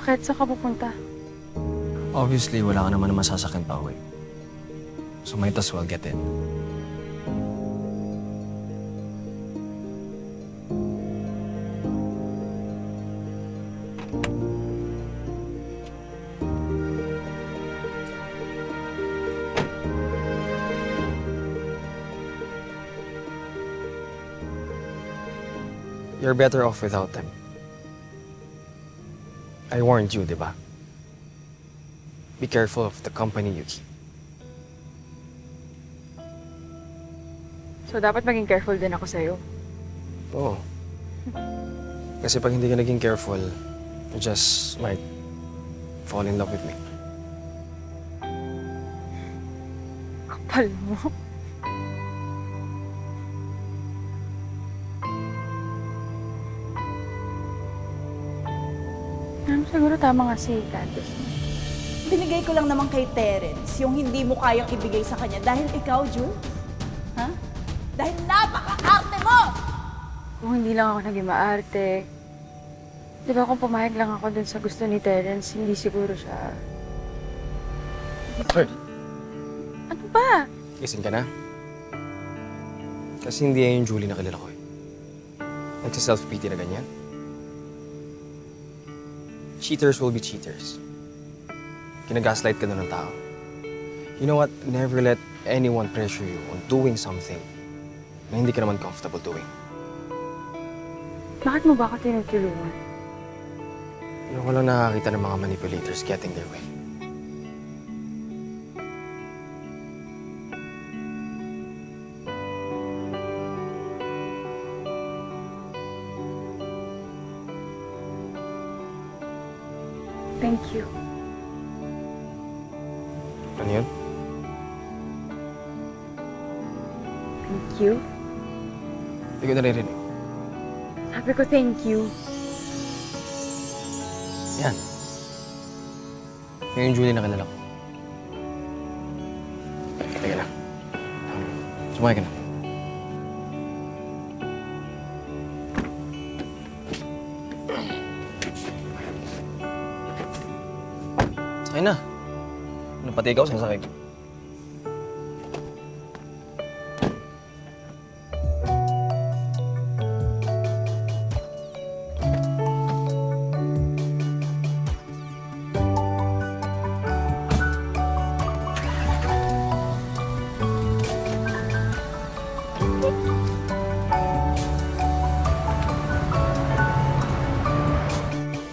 Bakit? Saan ka pupunta? Obviously, wala ka naman na masasakyan pa uwi. So might as well get in. You're better off without them. I warned you, di ba? Be careful of the company you keep. So, dapat maging careful din ako sa'yo. Oo. Kasi pag hindi ka naging careful, you just might fall in love with me. Kapal mo. Siguro tama nga si Candice. Binigay ko lang naman kay Terence yung hindi mo kayang ibigay sa kanya dahil ikaw, Jul. Ha? Dahil napaka-arte mo! Kung hindi lang ako naging maarte, di ba kung pumayag lang ako dun sa gusto ni Terence, hindi siguro siya... Hoy, Ano ba? gising ka na? Kasi hindi yan yung Julie na kilala ko eh. Nagsa-self-pity na ganyan. Cheaters will be cheaters. Kinagaslight ka na ng tao. You know what? Never let anyone pressure you on doing something na hindi ka naman comfortable doing. Bakit mo ba ako tinutulungan? Ayoko lang nakakita ng mga manipulators getting their way. Thank you. Ano yun? Thank you. Hindi ko naririnig. Sabi ko thank you. Yan. Yan yung Julie na kilala ko. Teka lang. Sumakay ka na. Sakay na. Ano pati ikaw, sinasakay ko.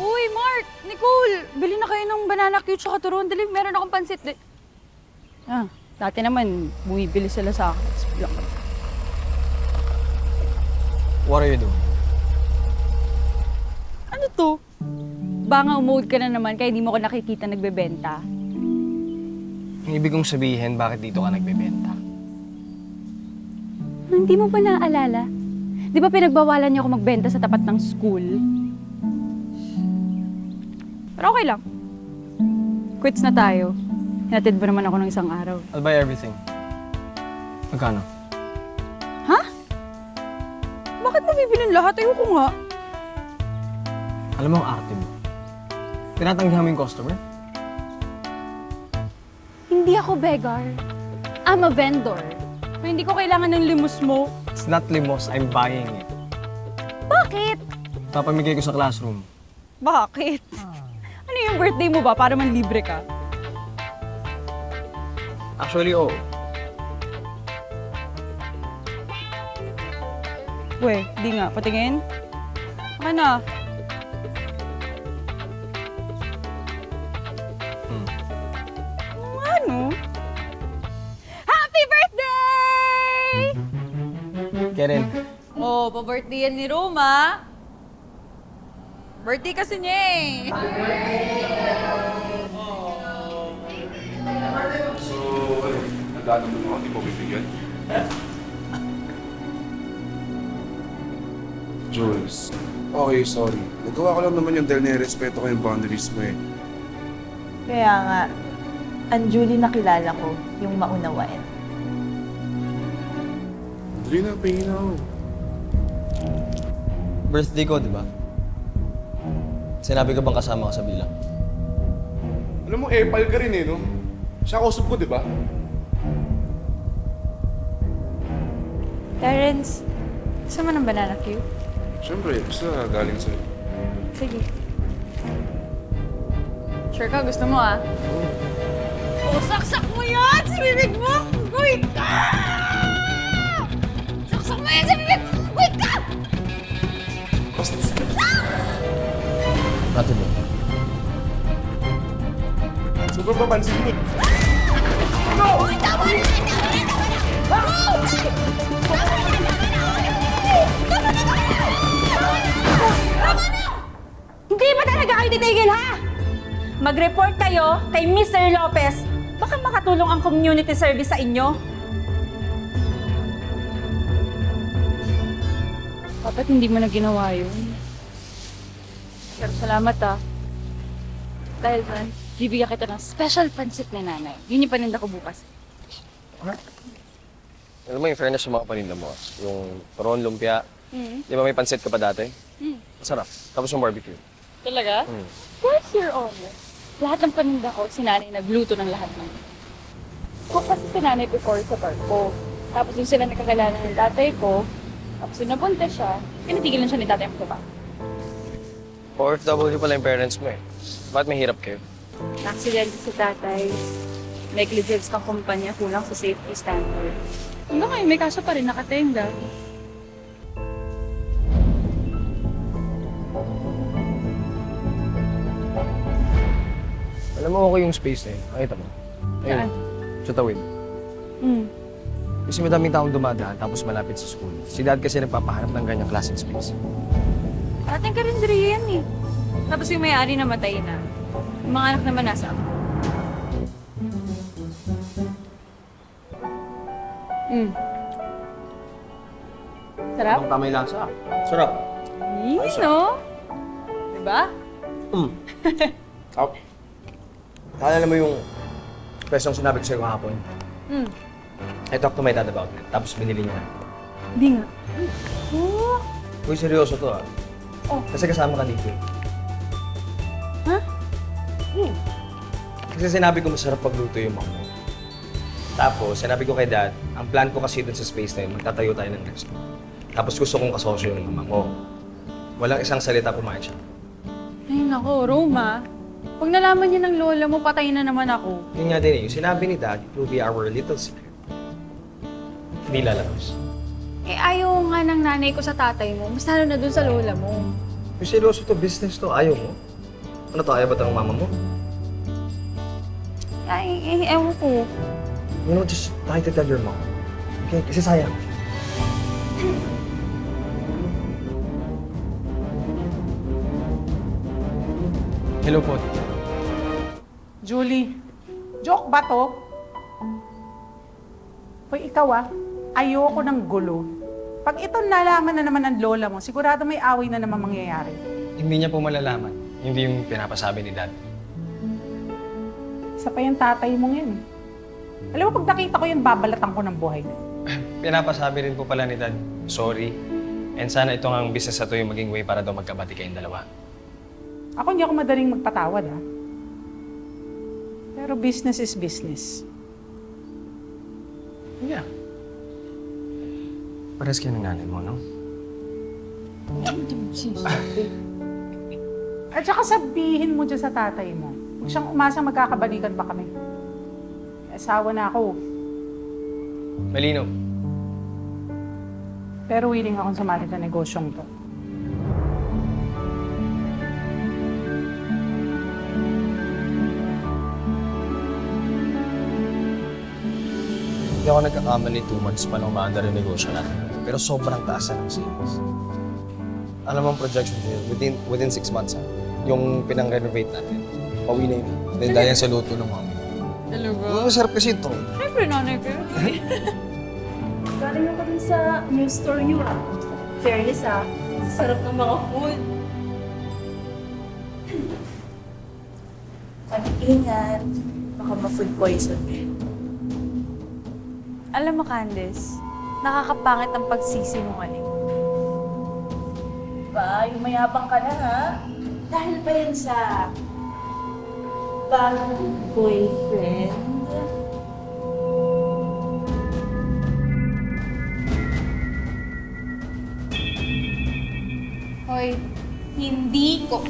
Uy, Mark! Nicole! Bili na kayo ng banana cute tsaka turon. Dali, meron akong pansit. Dati naman, bumibili sila sa akin. What are you doing? Ano to? Banga umode ka na naman kaya di mo ko nakikita nagbebenta. Ang ibig kong sabihin, bakit dito ka nagbebenta? Hindi mo ba naaalala? Di ba pinagbawalan niyo ako magbenta sa tapat ng school? Pero okay lang. Quits na tayo. Hinatid ba naman ako ng isang araw? I'll buy everything. Magkano? Ha? Bakit mo bibilin lahat? Ayoko nga. Alam mo ang arte mo. Tinatanggihan mo yung customer? Hindi ako beggar. I'm a vendor. So, hindi ko kailangan ng limos mo. It's not limos, I'm buying it. Bakit? Papamigay ko sa classroom. Bakit? Ano yung birthday mo ba para man libre ka? Actually, oo. Uwe, di nga. Patingin. Baka na. Ano? Happy birthday! Get in. Oh, pa-birthday yan ni Roma. Birthday kasi niya eh. So, nagdaan mo ako, di mo bibigyan? Jules, okay, sorry. Nagawa ko lang naman yung dahil nirespeto ko yung boundaries mo eh. Kaya nga, ang Julie na kilala ko, yung maunawain. Dali na, pahingin ako. Birthday ko, di ba? Sinabi ko bang kasama ka sa bilang? Alam mo, epal ka rin eh, no? Siya kausap ko, di ba? Terrence, gusto mo ng banana cue? Siyempre, basta galing sa'yo. Sige. Sure ka, gusto mo ah? Oh, saksak mo yan sa bibig mo! Wait ka! Saksak mo yan sa bibig mo! Wait ka! Rato mo. Super papansin mo. Uy, tama na! Tama na! Tama na! Hindi ba talaga kayo titigil, ha? Mag-report kayo kay Mr. Lopez. Baka makatulong ang community service sa inyo. Dapat hindi mo na ginawa yun. Pero salamat ah. Dahil man, bibigyan kita ng special pansit ni nanay. Yun yung paninda ko bukas. Alam mo, in fairness sa mga paninda mo, yung turon, lumpia, di ba may pansit ka pa dati? Masarap. Tapos yung barbecue. Talaga? Of course, Your Honor. Lahat ng paninda ko, si nanay nagluto ng lahat ng. Ko kasi si nanay before sa barko. Tapos yung sila nakakilala ng tatay ko, tapos yung nabunta siya, pinatigilan siya ni tatay ang baba. OFW pala yung parents mo eh. Bakit mahirap kayo? Na-accidente si tatay. Negligence kang kumpanya, kulang sa safety standard. Hanggang ngayon, may kaso pa rin nakatenga. Alam mo, okay yung space na yun. Nakita mo? Saan? Sa tawid. Kasi madaming taong dumadaan tapos malapit sa school. Si dad kasi nagpapahanap ng ganyang klaseng space. Ating karinderiya yan eh. Tapos yung may-ari namatay na. Yung mga anak naman nasa ako. Sarap? Tama yung lasa. Sarap. Yee, no? Diba? Naalala mo yung presong sinabi ko sa'yo kahapon? I talked to my dad about it. Tapos binili niya. Hindi nga. Uy, seryoso to ah. Oh. Kasi kasama ka dito. Ha? Kasi sinabi ko masarap pagluto yung mama mo. Tapos, sinabi ko kay dad, ang plan ko kasi dun sa space na yun, magtatayo tayo ng restaurant. Tapos gusto kong kasosyo yung mama mo. Walang isang salita pumayag siya. Ay, nako, Roma. Pag nalaman niya ng lola mo, patay na naman ako. Yun nga din eh, yung sinabi ni dad, it will be our little secret. Hindi lalabas. Eh, ayaw nga ng nanay ko sa tatay mo. Mas lalo na dun sa lola mo. Yung seryoso to, business to, ayaw mo. Ano to, ayaw ba ito ng mama mo? Ay, ewan ko. You know, just try to tell your mom. Okay? Kasi sayang. Hello po. Julie, joke ba to? Hoy, ikaw ayoko ng gulo. Pag ito nalaman na naman ng lola mo, sigurado may away na naman mangyayari. Hindi niya po malalaman. Hindi yung pinapasabi ni dad. Isa pa yung tatay mong yan. Alam mo, pag nakita ko yan, babalatan ko ng buhay. Pinapasabi rin po pala ni dad, sorry. And sana itong ang business na to yung maging way para daw magkabati kayong dalawa. Ako hindi ako madaling magpatawad, Pero business is business. Yeah. Pares kayo ng nanay mo, no? At saka sabihin mo dyan sa tatay mo, huwag siyang umasang magkakabalikan pa kami. May asawa na ako, Malino. pero willing akong sumali sa negosyong to. Hindi ako nagkakamali 2 months pa lang umaandar yung negosyo natin. Pero sobrang taas na ng sales. Alam mo ang projection ko within 6 months, yung pinang-renovate natin. Pauwi na yun. Then dahil sa luto ng mami. Talaga? Masarap kasi ito. Siyempre, nanay ko. Galing ako dun sa new store niyo Fairness sarap ng mga food. Mag-ingat. Baka ma-food poison. Alam mo, Candice, nakakapangit ang pagsisinungaling. Ba, yung mayabang ka na, ha? Dahil ba yan sa bagong boyfriend? Hoy, hindi ko.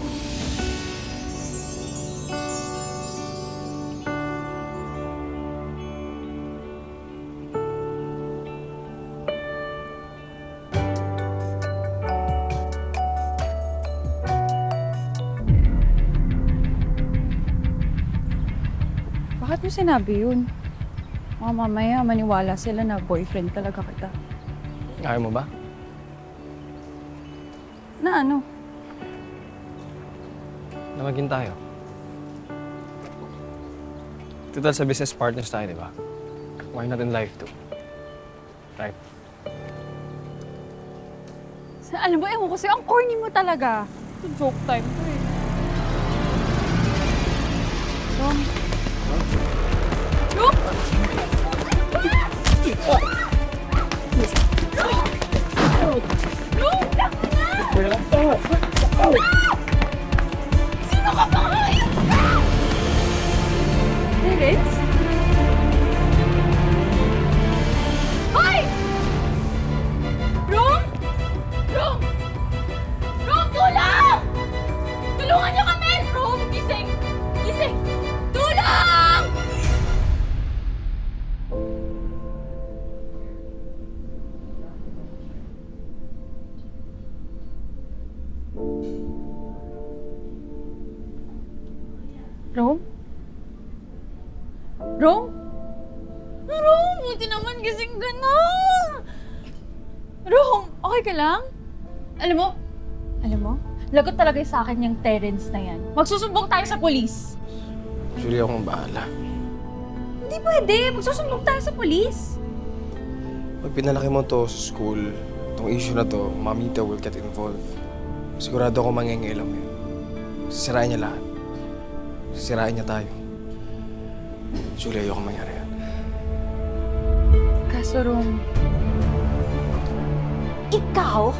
Bakit mo sinabi yun? Baka mamaya maniwala sila na boyfriend talaga kita. Ayaw mo ba? Na ano? Na maging tayo. Total sa business partners tayo, di ba? Why not in life too? Right? Alam mo, ewan ko sa'yo, ang corny mo talaga. Ito joke time to eh. Rom? Rom? Sino ka ba? Terence? Hoy! Rom? Rom! Rom, tulong! Tulungan niyo kami! Rom, gising! Gising! Tulong! Rom? Rom? Rom, buti naman gising ka na! Rom, okay ka lang? Alam mo, lagot talaga sa akin yung Terence na yan. Magsusumbong tayo sa polis. Julie, akong bahala. Hindi pwede, magsusumbong tayo sa polis. Pag pinalaki mo to sa school, itong issue na to, Mamita will get involved. Sigurado ako mangingilam yun. Sisirain niya lahat. Sisirain niya tayo. Julie, ayoko mangyari yan. Kaso, Rom, Ikaw?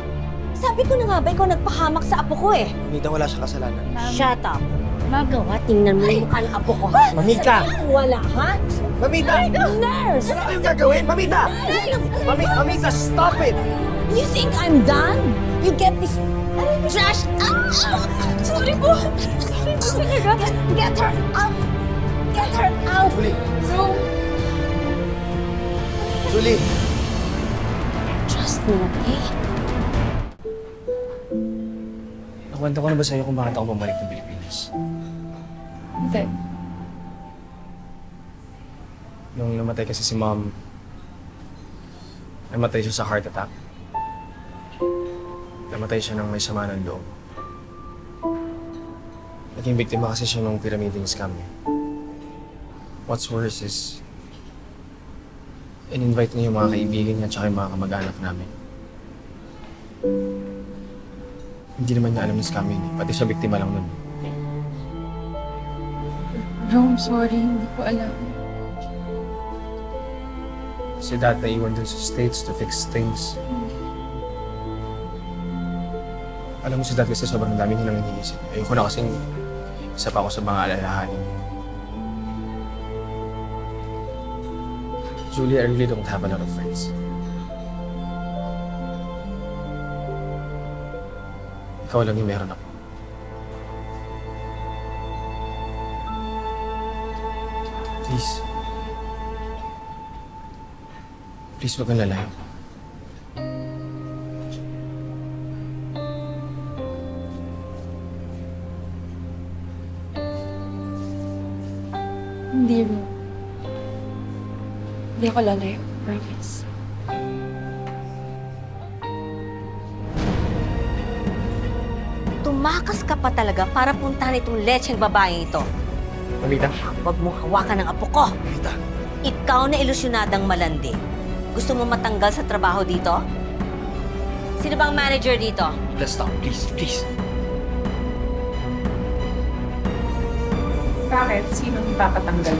Sabi ko na nga ba ikaw nagpahamak sa apo ko eh. Mamita, wala siyang kasalanan. Shut up. Magawa, tingnan mo yung mukha ng apo ko. Mamita! Wala, ha? Mamita! Nurse! Wala kayong gagawin! Mamita! Mamita, stop it! You think I'm done? You get this trash out! sorry po. Sorry po talaga. Get her out! Get her out! Julie! Rom, Julie! Trust me, okay? Nakwento ko na ba sa'yo kung bakit ako bumalik ng Pilipinas? hindi. Nung namatay kasi si Mom, namatay siya sa heart attack. Namatay siya ng may sama ng loob. Naging biktima kasi siya nung pyramiding scam niya. What's worse is, in-invite niya yung mga kaibigan niya at yung mga kamag-anak namin. Hindi naman niya alam yung scam yun eh. Pati siya biktima lang nun. Rom, sorry. Hindi ko alam. Si Dad naiwan dun sa States to fix things. Alam mo si Dad kasi sobrang dami niya nang iniisip. Ayoko na kasing isa pa ako sa mga alalahanin. Julie, I really don't have a lot of friends. Ikaw lang yung meron ako. Please. Please, wag kang lalayo. Hindi, Rom. Hindi ako lalayo. Promise. Tumakas ka pa talaga para puntahan itong lecheng babae ito. Mamita. Huwag mong hawakan ng apo ko. Mamita. Ikaw na ilusyonadang malandi. Gusto mo matanggal sa trabaho dito? Sino bang manager dito? Let's stop, please, please. Bakit? Sino ipapatanggal?